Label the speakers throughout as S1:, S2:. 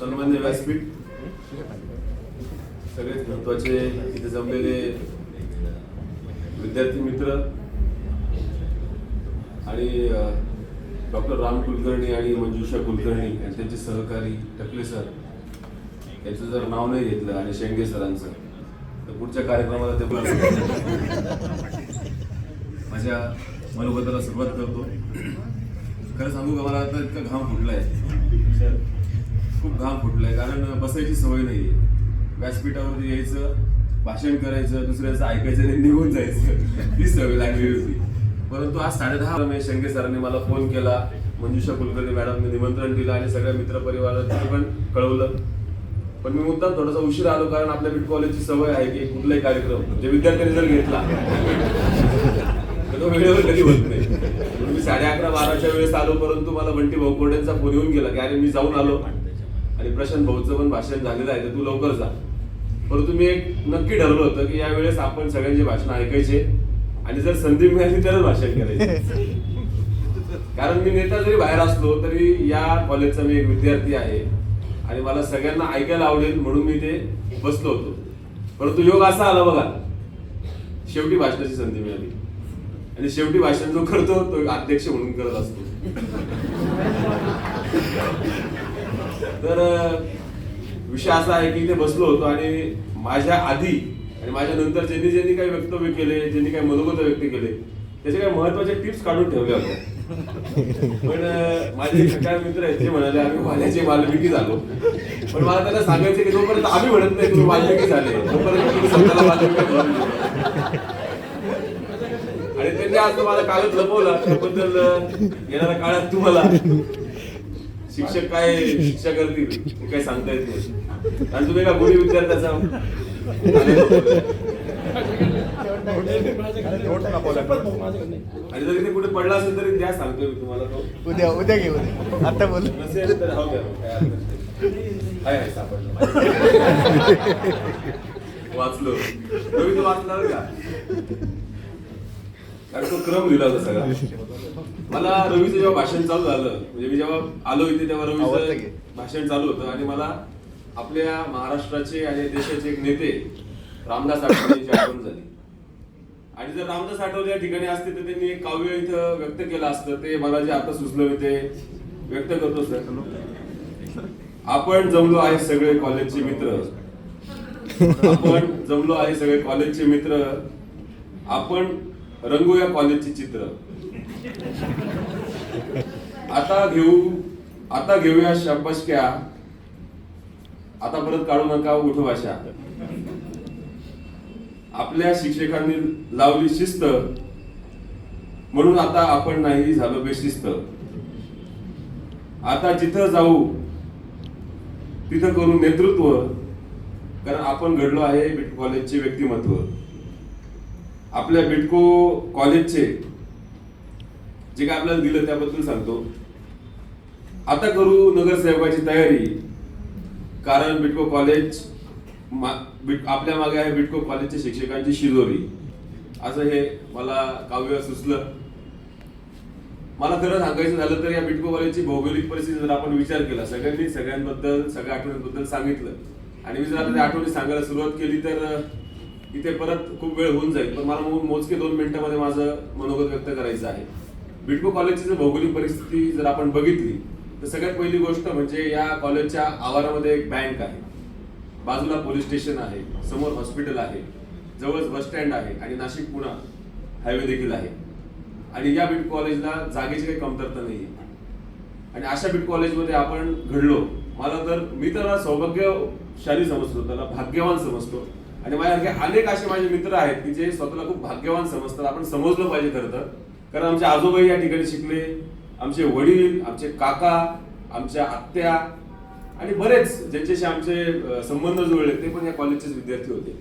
S1: सन्मान्य व्यासपीठ, सगळेच महत्वाचे इथे जमलेले विद्यार्थी मित्र आणि डॉक्टर राम कुलकर्णी आणि मंजुषा कुलकर्णी आणि त्यांचे सहकारी टकले सर यांचं जर नाव नाही घेतलं आणि शेंगे सरांचं तर पुढच्या कार्यक्रमाला ते माझ्या मनोगताला सुरुवात करतो. खरं सांगू का, मला आता इतका घाम फुटलाय, खूप घाम फुटलाय, कारण बसायची सवय नाहीये. व्यासपीठावरती यायचं, भाषण करायचं, दुसऱ्याचं ऐकायचं आणि निघून जायचं, ती सवय लागली होती. परंतु आज 10:30 शेंगे सरांनी मला फोन केला, मंजुषा कुलकर्णी मॅडमने निमंत्रण दिलं आणि सगळ्या मित्रपरिवारांनी पण कळवलं. पण मी मुद्दाम थोडासा उशीर आलो, कारण आपल्या बीड कॉलेजची सवय आहे की कुठलाही कार्यक्रम जे विद्यार्थ्यांनी जर घेतला तो वेळेवर कधी होत नाही. म्हणून मी 11:30-12च्या वेळेस आलो, परंतु मला बंटी भाऊ कोरड्यांचा फोन येऊन गेला की अरे मी जाऊन आलो आणि प्रशांत भाऊचं पण भाषण झालेलं आहे, तर तू लवकर जा. परंतु मी एक नक्की ठरवलं होतं की यावेळेस आपण सगळ्यांची भाषण ऐकायचे आणि जर संधी मिळाली तरच भाषण करायचे. कारण मी नेता जरी बाहेर असलो तरी या कॉलेजचा मी एक विद्यार्थी आहे आणि मला सगळ्यांना ऐकायला आवडेल म्हणून मी ते बसलो होतो. परंतु योग असा आला बघा, शेवटी भाषणाची संधी मिळाली आणि शेवटी भाषण जो करतो तो अध्यक्ष म्हणून करत असतो. तर विषय असा आहे की इथे बसलो होतो आणि माझ्या आधी आणि माझ्या नंतर ज्यांनी काही वक्तव्य केले, ज्यांनी काही मनोगत व्यक्त केले, त्याचे काही महत्वाचे टिप्स काढून ठेवल्या होत्या. पण माझे सगळे मित्र आहेत जे म्हणाले आम्ही वाल्याचे वाल्मिकी झालो. पण मला त्यांना सांगायचं की जोपर्यंत आम्ही म्हणत नाही तुम्ही वाल्मिकी झाले, तोपर्यंत तुम्ही स्वतःला वाल्मिकी. आणि त्यांनी आज मला कागद लपवला, त्याबद्दल येणाऱ्या काळात तुम्हाला शिक्षक काय शिक्षा करतील काही सांगता येत नाही. आणि तुम्ही एका गुणी विद्यार्थ्याचा आणि जर इथे कुठे पडला असेल तरी द्या, सांगतोय मी तुम्हाला. तो
S2: उद्या घेऊ, आता बोल
S1: नसेल तर राहू द्या, काय सापडलं वाचलो रवी, तो वाचला का? कारण तो क्रम लिहिला होता सगळा. मला रवीचं जेव्हा भाषण चालू झालं, म्हणजे मी जेव्हा आलो इथे तेव्हा रवीचं भाषण चालू होतं आणि मला आपल्या महाराष्ट्राचे आणि देशाचे एक नेते रामदास आठवले यांची आठवण झाली. आणि जर रामदास आठवले या ठिकाणी असते तर त्यांनी एक काव्य इथं व्यक्त केलं असतं. ते मला जे आता सुचलं मी ते व्यक्त करतो. सर, आपण जमलो आहे सगळे कॉलेजचे मित्र, आपण जमलो आहे सगळे कॉलेजचे मित्र, आपण रंगूया कॉलेजचे चित्र. आता घेऊया शाबासक्या, आता परत काढू नका उठ भाषा. आपल्या शिक्षकांनी लावली शिस्त म्हणून आता आपण नाही झालो बेशिस्त. आता जिथं जाऊ तिथं करू नेतृत्व, कारण आपण घडलो आहे बीड कॉलेजचे व्यक्तिमत्व. आपल्या बिडको कॉलेजचे जे काय आपल्याला दिलं त्याबद्दल सांगतो. आता करू नगरसेवकाची तयारी, कारण बिडको कॉलेज आपल्या मागे आहे बिडको कॉलेजच्या शिक्षकांची शिजोरी. असं हे मला काव्य सुचलं. मला खरं सांगायचं झालं तर या बिडको कॉलेजची भौगोलिक परिस्थिती जर आपण विचार केला, सगळ्यांनी सगळ्यांबद्दल सगळ्या आठवणींबद्दल सांगितलं आणि मी जर आता त्या आठवणी सांगायला सुरुवात केली तर इथे परत खूप वेळ होऊन जाईल. पण मला मोजके 2 मिनिटांमध्ये माझं मनोगत व्यक्त करायचं आहे. बिडको कॉलेजची जर भौगोलिक परिस्थिती जर आपण बघितली तर सगळ्यात पहिली गोष्ट म्हणजे या कॉलेजच्या आवारामध्ये एक बँक आहे, बाजूला पोलीस स्टेशन आहे, समोर हॉस्पिटल आहे, जवळच बस स्टँड आहे आणि नाशिक पुणे हायवे देखील आहे. आणि या बीड कॉलेजला जागेची काही कमतरता नाही. आणि अशा बीड कॉलेजमध्ये आपण घडलो. मी तर सौभाग्यशाली समजतो, त्याला भाग्यवान समजतो. आणि माझ्यासारखे अनेक असे माझे मित्र आहेत की जे स्वतःला खूप भाग्यवान समजतात. आपण समजलं पाहिजे खरं तर, कारण आमचे आजोबाई या ठिकाणी शिकले, आमचे वडील, आमचे काका, आमच्या आत्या आणि बरेच ज्यांच्याशी आमचे संबंध जुळले ते पण या कॉलेजचेच विद्यार्थी होते.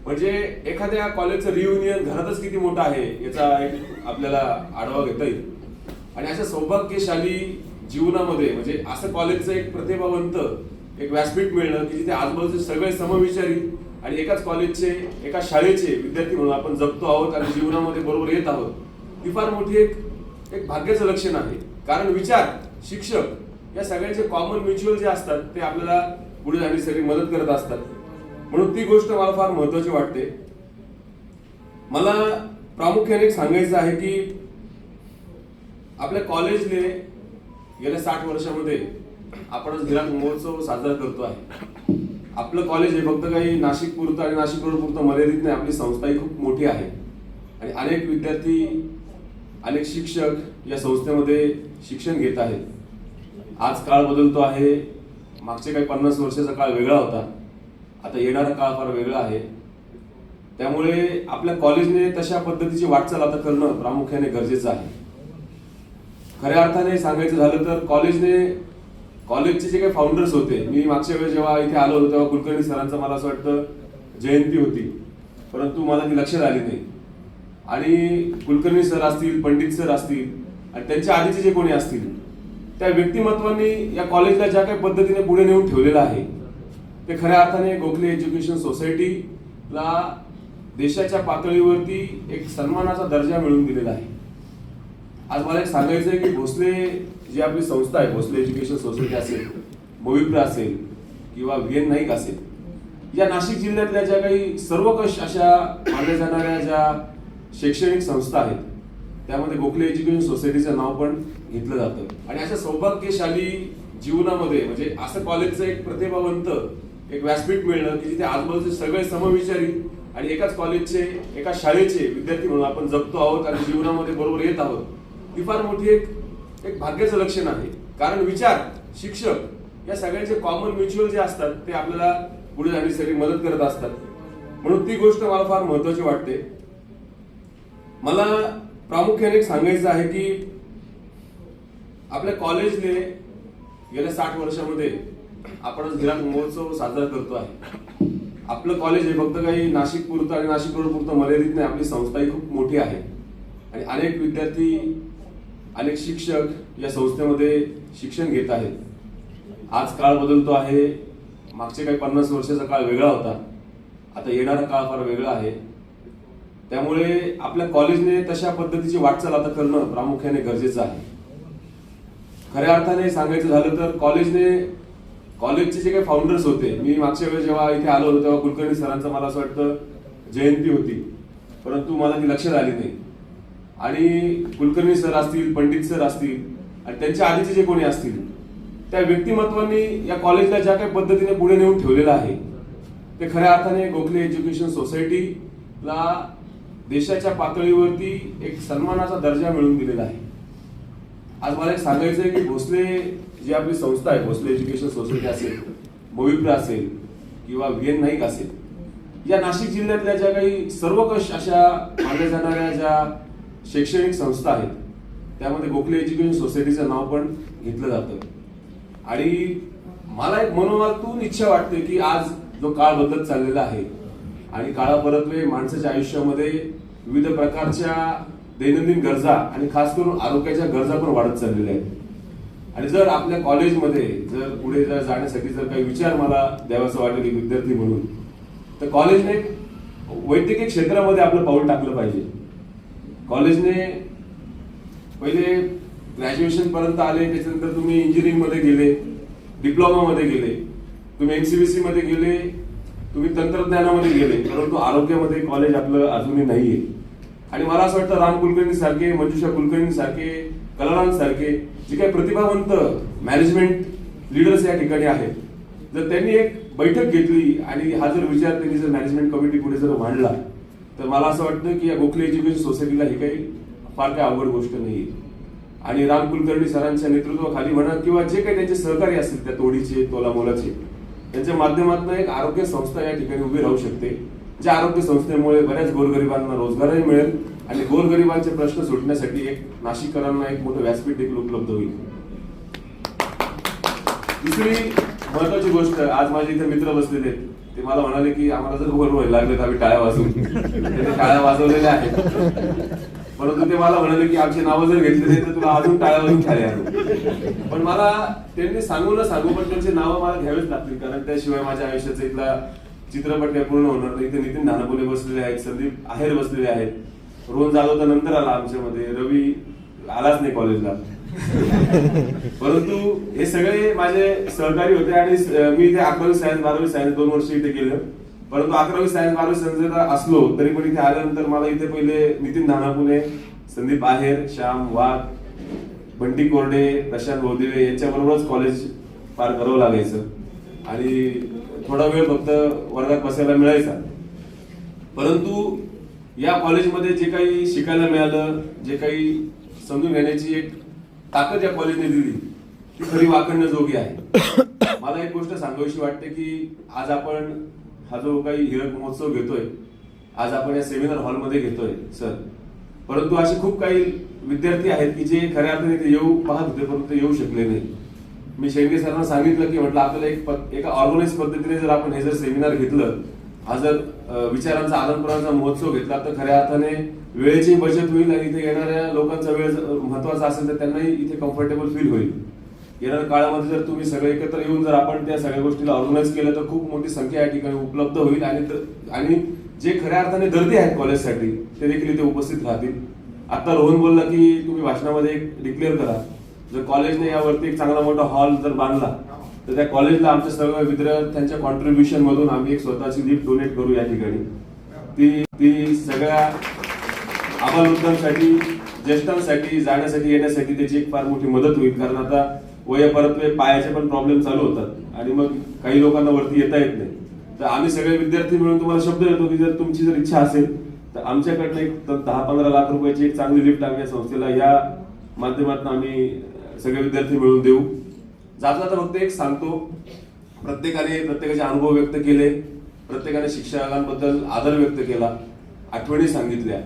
S1: म्हणजे एखाद्या कॉलेजचं रियुनियन घरातच किती मोठं आहे याचा एक आपल्याला आढावा घेता येईल. आणि अशा सौभाग्यशाली जीवनामध्ये म्हणजे असं कॉलेजचं एक प्रतिभावंत एक व्यासपीठ मिळणं की जिथे आजूबाजूचे सगळे समविचारी आणि एकाच कॉलेजचे एका शाळेचे विद्यार्थी म्हणून आपण जगतो आहोत आणि जीवनामध्ये बरोबर येत आहोत, ती फार मोठी एक भाग्याचं लक्षण आहे. कारण विचार, शिक्षक या सगळ्यांचे कॉमन म्युच्युअल जे असतात ते आपल्याला पुढे जाण्यासाठी मदत करत असतात. म्हणून ती गोष्ट मला फार महत्वाची वाटते. मला प्रामुख्याने एक सांगायचं आहे की आपल्या कॉलेजने गेल्या 60 वर्षामध्ये आपण हिरक महोत्सव साजरा करतो आहे. आपलं कॉलेज हे फक्त काही नाशिक पुरतं आणि नाशिक रोड पुरतं मर्यादित नाही. आपली संस्था ही खूप मोठी आहे आणि अनेक विद्यार्थी, अनेक शिक्षक या संस्थेमध्ये शिक्षण घेत आहेत. आज काळ बदलतो आहे. मागचे काही 50 वर्षाचा काळ वेगळा होता, आता येणारा काळ फार वेगळा आहे. त्यामुळे आपल्या कॉलेजने तशा पद्धतीची वाटचाल आता करणं प्रामुख्याने गरजेचं आहे. खऱ्या अर्थाने सांगायचं झालं तर कॉलेजचे जे काही फाउंडर्स होते, मी मागच्या वेळेस जेव्हा इथे आलो होतो तेव्हा कुलकर्णी सरांचं मला असं वाटतं जयंती होती, परंतु मला ती लक्षात आली नाही. आणि कुलकर्णी सर असतील, पंडित सर असतील आणि त्यांच्या आधीचे जे कोणी असतील, त्या व्यक्तिमत्वांनी या कॉलेजला ज्या काही पद्धतीने पुढे नेऊन ठेवलेलं आहे ते खऱ्या अर्थाने गोखले एज्युकेशन सोसायटीला देशाच्या पातळीवरती एक सन्मानाचा दर्जा मिळवून दिलेला आहे. आज मला एक सांगायचं आहे की भोसले जी आपली संस्था आहे, भोसले एज्युकेशन सोसायटी असेल, मोविप्रा असेल किंवा VN नाईक असेल, या नाशिक जिल्ह्यातल्या ज्या काही सर्वकष अशा मानल्या जाणाऱ्या ज्या शैक्षणिक संस्था आहेत त्यामध्ये गोखले एज्युकेशन सोसायटीचं नाव पण घेतलं जातं. आणि अशा सौभाग्यशाली जीवनामध्ये म्हणजे असं कॉलेजचं एक प्रतिभावंत एक व्यासपीठ मिळणं की जिथे आजूबाजूचे सगळे समविचारी आणि एकाच कॉलेजचे, एका शाळेचे विद्यार्थी म्हणून आपण जगतो आहोत आणि जीवनामध्ये बरोबर येत आहोत, ही फार मोठी एक भाग्याचं लक्षण आहे. कारण विचार, शिक्षक या सगळ्यांचे कॉमन म्युच्युअल जे असतात ते आपल्याला पुढे जाण्यासाठी मदत करत असतात. म्हणून ती गोष्ट मला फार महत्वाची वाटते. मला प्रामुख्याने एक सांगायचं आहे की आपल्या कॉलेजने गेल्या 60 वर्षामध्ये आपण हिरक महोत्सव साजरा करतो आहे. आपलं कॉलेज हे फक्त काही नाशिक पुरतं आणि नाशिक रोड पुरतं मर्यादित नाही. आपली संस्था ही खूप मोठी आहे आणि अनेक विद्यार्थी, अनेक शिक्षक या संस्थेमध्ये शिक्षण घेत आहेत. आज काळ बदलतो आहे. मागचे काही 50 वर्षाचा काळ वेगळा होता, आता येणारा काळ फार वेगळा आहे. त्यामुळे आपल्या कॉलेजने तशा पद्धतीची वाटचाल आता करणं प्रामुख्याने गरजेचं आहे. खऱ्या अर्थाने सांगायचं झालं तर कॉलेजचे जे काही फाउंडर्स होते, मी मागच्या वेळेस जेव्हा इथे आलो होतो तेव्हा कुलकर्णी सरांचं मला असं वाटतं जयंती होती, परंतु मला ती लक्षात आली नाही. आणि कुलकर्णी सर असतील, पंडित सर असतील आणि त्यांच्या आधीचे जे कोणी असतील, त्या व्यक्तिमत्वांनी या कॉलेजला ज्या काही पद्धतीने पुढे नेऊन ठेवलेलं आहे ते खऱ्या अर्थाने गोखले एज्युकेशन सोसायटीला देशाच्या पातळीवरती एक सन्मानाचा दर्जा मिळवून दिलेला आहे. आज मला एक सांगायचं आहे की भोसले जी आपली संस्था आहे, भोसले एज्युकेशन सोसायटी असेल, मोविप्रा असेल किंवा VN नाईक असेल, या नाशिक जिल्ह्यातल्या ज्या काही सर्वकष अशा मानल्या जाणाऱ्या ज्या शैक्षणिक संस्था आहेत त्यामध्ये गोखले एज्युकेशन सोसायटीचं नाव पण घेतलं जातं. आणि मला एक मनोभावातून इच्छा वाटते की आज जो काळ बदलत चाललेला आहे आणि काळापरत्वे माणसाच्या आयुष्यामध्ये विविध प्रकारच्या दैनंदिन गरजा आणि खास करून आरोग्याच्या गरजा पण वाढत चाललेल्या आहेत. आणि जर आपल्या कॉलेजमध्ये जर पुढे जाण्यासाठी जर काही विचार मला द्यावासा वाटेल एक विद्यार्थी म्हणून, तर कॉलेजने वैद्यकीय क्षेत्रामध्ये आपलं पाऊल टाकलं पाहिजे. कॉलेजने पहिले ग्रॅज्युएशन पर्यंत आले, त्याच्यानंतर तुम्ही इंजिनिअरिंग मध्ये गेले, डिप्लोमा मध्ये गेले, तुम्ही NCVC मध्ये गेले, तुम्ही तंत्रज्ञानामध्ये गेले, परंतु आरोग्यामध्ये कॉलेज आपलं अजूनही नाहीये. आणि मला असं वाटतं राम कुलकर्णी सारखे, मंजुषा कुलकर्णी सारखे, कलाराम सारखे जे काही प्रतिभावंत मॅनेजमेंट लीडर्स या ठिकाणी आहेत, जर त्यांनी एक बैठक घेतली आणि हा जर विचार त्यांनी जर मॅनेजमेंट कमिटी पुढे जर मांडला, तर मला असं वाटतं की या गोखले एज्युकेशन सोसायटीला ही काही फार काही अवघड गोष्ट नाहीये. आणि राम कुलकर्णी सरांच्या नेतृत्वाखाली म्हणा किंवा जे काही त्यांचे सहकारी असतील त्या तोडीचे, तोलामोलाचे, त्यांच्या माध्यमातून एक आरोग्य संस्था या ठिकाणी उभी राहू शकते, ज्या आरोग्य संस्थेमुळे बऱ्याच गोरगरिबांना रोजगारही मिळेल आणि गोरगरिबांचे प्रश्न सुटण्यासाठी एक नाशिककरांना एक मोठं व्यासपीठ देखील उपलब्ध होईल. दुसरी महत्वाची गोष्ट, आज माझे इथे मित्र बसलेले आहेत, ते मला म्हणाले की आम्हाला जर गोल व्हायला लागले तर आम्ही टाळ्या वाजवू. त्यांनी टाळ्या वाजवलेल्या आहेत, परंतु ते मला म्हणाले की आमची नावं जर घेतली तर तुला अजून टाळ्या वाजून खाली आणू. पण मला त्यांनी सांगू न सांगू पण त्यांची नावं मला घ्यावीच लागतील, कारण त्याशिवाय माझ्या आयुष्याचा इथला चित्रपट काय पूर्ण होणार नाही. इथे नितीन धानापुले बसलेले आहेत, संदीप आहेर बसलेले आहेत, रोहन जाधव तर नंतर आला आमच्यामध्ये, रवी आलाच नाही कॉलेजला. परंतु हे सगळे माझे सहकारी होते आणि मी इथे 11वी सायन्स 12वी सायन्स 2 वर्ष इथे केलं. परंतु 11वी सायन्स 12वी सायन्स असलो तरी पण इथे आल्यानंतर मला इथे पहिले नितीन धानापुणे, संदीप आहेर, श्याम वाघ, बंटी कोरडे, प्रशांत भोदिवे यांच्याबरोबरच कॉलेज पार करावं लागायचं आणि थोडा वेळ फक्त वर्गात बसायला मिळायचा. परंतु या कॉलेजमध्ये जे काही शिकायला मिळालं, जे काही समजून घेण्याची एक ताकद या कॉलेजने दिली ती खरी वाखाणण्याजोगी आहे. मला एक गोष्ट सांगावीशी वाटते की आज आपण हा जो काही हीरक महोत्सव घेतोय, आज आपण या सेमिनार हॉलमध्ये घेतोय सर, परंतु असे खूप काही विद्यार्थी आहेत की जे खऱ्या अर्थाने ते येऊ पाहत होते परंतु येऊ शकले नाही. मी शेंडगे सरांना सांगितलं की म्हटलं आपल्याला एका ऑर्गनाइज पद्धतीने जर आपण हे जर सेमिनार घेतलं, हा जर विचारांचा आदान-प्रदानाचा महोत्सव घेतला तर खऱ्या अर्थाने वेळेची बचत होईल आणि इथे येणाऱ्या लोकांचा वेळ महत्वाचा असेल तर त्यांनाही इथे कम्फर्टेबल फील होईल. येणाऱ्या काळामध्ये जर तुम्ही सगळे एकत्र येऊन जर आपण त्या सगळ्या गोष्टीला ऑर्गनाइज केलं तर खूप मोठी संख्या या ठिकाणी उपलब्ध होईल आणि जे खऱ्या अर्थाने दर्दी आहेत कॉलेजसाठी ते देखील इथे उपस्थित राहतील. आता रोहन बोलला की तुम्ही भाषणामध्ये एक डिक्लेअर करा, जर कॉलेजने यावरती एक चांगला मोठा हॉल जर बांधला तर त्या कॉलेजला आमच्या सर्व विद्यार्थ्यांच्या कॉन्ट्रीब्युशन मधून आम्ही एक स्वतःची लिफ्ट डोनेट करू या ठिकाणी. ती सगळ्या आबालवृद्धांसाठी, ज्येष्ठांसाठी जाण्यासाठी येण्यासाठी त्याची एक फार मोठी मदत होईल. कारण आता परत्वे पायाचे पण प्रॉब्लेम चालू होतात आणि मग काही लोकांना वरती येता येत नाही. तर आम्ही सगळे विद्यार्थी मिळून तुम्हाला शब्द देतो की जर तुमची जर इच्छा असेल तर आमच्याकडनं एक 10-15 लाख रुपयाची एक चांगली लिफ्ट आम्ही या संस्थेला या माध्यमातून आम्ही सगळे विद्यार्थी मिळून देऊ. जाता फक्त एक सांगतो, प्रत्येकाने प्रत्येकाचे अनुभव व्यक्त केले, प्रत्येकाने शिक्षकांबद्दल आदर व्यक्त केला, आठवणी सांगितल्या.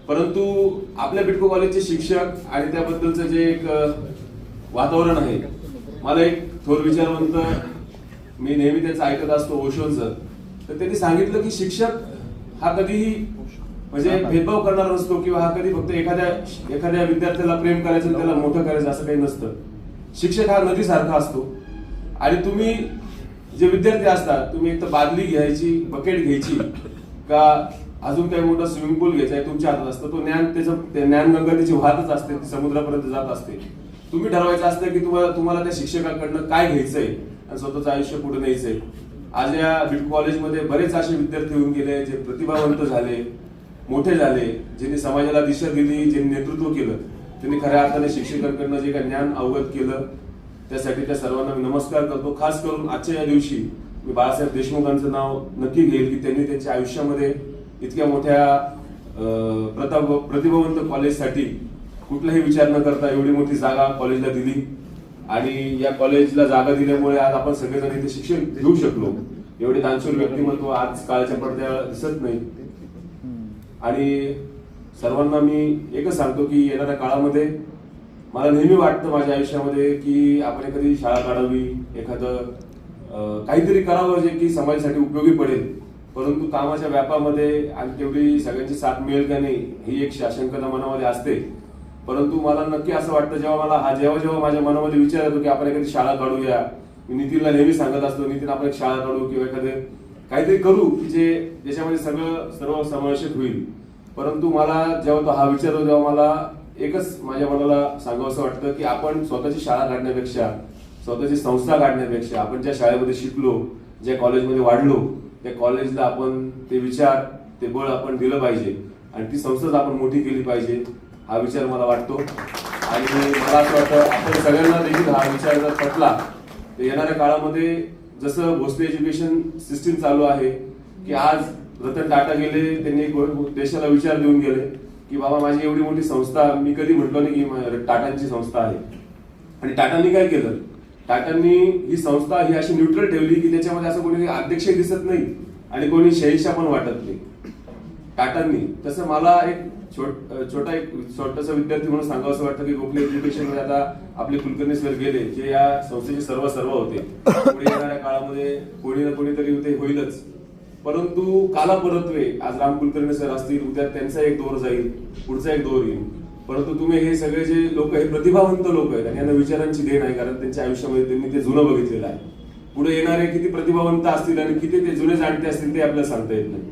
S1: परंतु आपल्या बिटको कॉलेजचे शिक्षक आणि त्याबद्दलचं जे एक वातावरण आहे, मला एक थोर विचारवंत मी नेहमी त्यांचं ऐकत असतो ओशोन सर, तर त्यांनी सांगितलं की शिक्षक हा कधीही म्हणजे भेदभाव करणार नसतो किंवा हा कधी फक्त एखाद्या विद्यार्थ्याला प्रेम करायचं त्याला मोठं करायचं असं काही नसतं. शिक्षक हा नदीसारखा असतो आणि तुम्ही जे विद्यार्थी असतात तुम्ही एक तर बादली घ्यायची, बकेट घ्यायची का अजून काही मोठा स्विमिंग पूल घ्यायचा आहे तुमच्या हातात असतं. तो ज्ञानगंगा त्याची वाहतच असते, ती समुद्रापर्यंत जात असते. तुम्ही ठरवायचं असतं की तुम्हाला त्या शिक्षकाकडनं काय घ्यायचंय आणि स्वतःचं आयुष्य पुढे न्यायचंय. आज या बिटको कॉलेजमध्ये बरेच असे विद्यार्थी होऊन गेले जे प्रतिभावंत झाले, मोठे झाले, ज्यांनी समाजाला दिशा दिली, ज्यांनी नेतृत्व केलं, त्यांनी खऱ्या अर्थाने शिक्षकांकडनं जे काही ज्ञान अवगत केलं त्यासाठी त्या सर्वांना मी नमस्कार करतो. खास करून आजच्या या दिवशी मी बाळासाहेब देशमुखांचं नाव नक्की घेईल की त्यांनी त्यांच्या आयुष्यामध्ये इतक्या मोठ्या प्रतिभावंत कॉलेजसाठी कुठलाही विचार न करता एवढी मोठी जागा कॉलेजला दिली आणि या कॉलेजला जागा दिल्यामुळे आज आपण सगळेजण इथे शिक्षण घेऊ शकलो. एवढे दानशूर व्यक्तिमत्व आज काळाच्या पडद्यावर दिसत नाही. आणि सर्वांना मी एकच सांगतो की येणाऱ्या काळामध्ये मला नेहमी वाटतं माझ्या आयुष्यामध्ये की आपण एखादी शाळा काढावी, एखादं काहीतरी करावं जे की समाजासाठी उपयोगी पडेल. परंतु कामाच्या व्यापामध्ये आणि तेवढी सगळ्यांची साथ मिळेल का नाही ही एक शंका मनामध्ये असते. परंतु मला नक्की असं वाटतं जेव्हा माझ्या मनामध्ये विचार येतो की आपण एखादी शाळा काढूया, मी नितीनला नेहमी सांगत असतो नितीन आपण एक शाळा काढू किंवा एखादे काहीतरी करू की ज्याच्यामध्ये सर्व समावेशक होईल. परंतु मला जेव्हा तो हा विचार होतो तेव्हा मला एकच माझ्या मनाला सांगावं वाटतं की आपण स्वतःची शाळा काढण्यापेक्षा, स्वतःची संस्था काढण्यापेक्षा आपण ज्या शाळेमध्ये शिकलो, ज्या कॉलेजमध्ये वाढलो, त्या कॉलेजला आपण ते विचार, ते बळ आपण दिलं पाहिजे आणि ती संस्थाच आपण मोठी केली पाहिजे हा विचार मला वाटतो. आणि मला असं वाटतं आपण सगळ्यांना देखील हा विचार जर पटला तर येणाऱ्या काळामध्ये जसं भोसले एज्युकेशन सिस्टीम चालू आहे की आज रतन टाटा गेले, त्यांनी देशाला विचार देऊन गेले की बाबा माझी एवढी मोठी संस्था, मी कधी म्हटलो नाही की टाटांची संस्था आहे. आणि टाटांनी काय केलं, टाटांनी ही संस्था ही अशी न्यूट्रल ठेवली की त्याच्यामध्ये असं कोणी अध्यक्ष दिसत नाही आणि कोणी शहनशाह पण वाटत नाही टाटांनी. तसं मला एक छोटासा विद्यार्थी म्हणून सांगावं असं वाटतं की गोखले एज्युकेशन मध्ये आता आपले कुलकर्णी सर गेले जे या संस्थेचे सर्व होते. पुढे येणाऱ्या काळामध्ये कोणी ना कोणीतरी ते होईलच. परंतु कालापरत्वे आज राम कुलकर्णी सर असतील, उद्या त्यांचा एक दौर जाईल, पुढचा एक दौर येईल. परंतु तुम्ही हे सगळे जे लोक हे प्रतिभावंत लोक आहेत आणि यांना विचारांची देण आहे कारण त्यांच्या आयुष्यामध्ये त्यांनी ते जुनं बघितलेलं आहे. पुढे येणारे किती प्रतिभावंत असतील आणि किती ते जुने जाणते असतील ते आपल्याला सांगता येत नाही.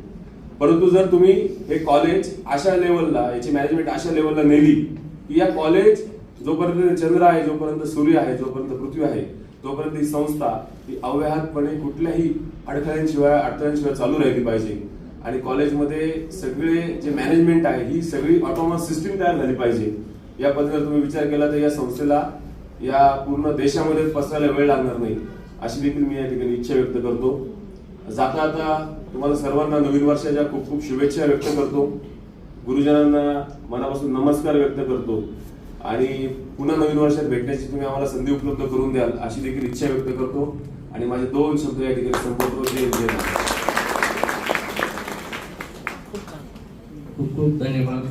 S1: परंतु जर तुम्ही हे कॉलेज अशा लेवलला, याची मॅनेजमेंट अशा लेवलला नेली की या कॉलेज जोपर्यंत चंद्र आहे, जोपर्यंत सूर्य आहे, जोपर्यंत पृथ्वी आहे, तोपर्यंत ही संस्था ही अव्याहतपणे कुठल्याही अडथळ्यांशिवाय चालू राहिली पाहिजे. आणि कॉलेजमध्ये सगळे जे मॅनेजमेंट आहे ही सगळी ऑटोनॉमस सिस्टीम तयार झाली पाहिजे. या पद्धतीने तुम्ही विचार केला तर या संस्थेला या पूर्ण देशामध्ये पसरायला वेळ लागणार नाही, अशी देखील मी या ठिकाणी इच्छा व्यक्त करतो. जाता आता तुम्हाला सर्वांना नवीन वर्षाच्या खूप खूप शुभेच्छा व्यक्त करतो. गुरुजनांना मनापासून नमस्कार व्यक्त करतो आणि पुन्हा नवीन वर्षात भेटण्याची तुम्ही आम्हाला संधी उपलब्ध करून द्याल अशी देखील इच्छा व्यक्त करतो. आणि माझे 2 शब्द या ठिकाणी संपवतो.
S3: खूप खूप धन्यवाद.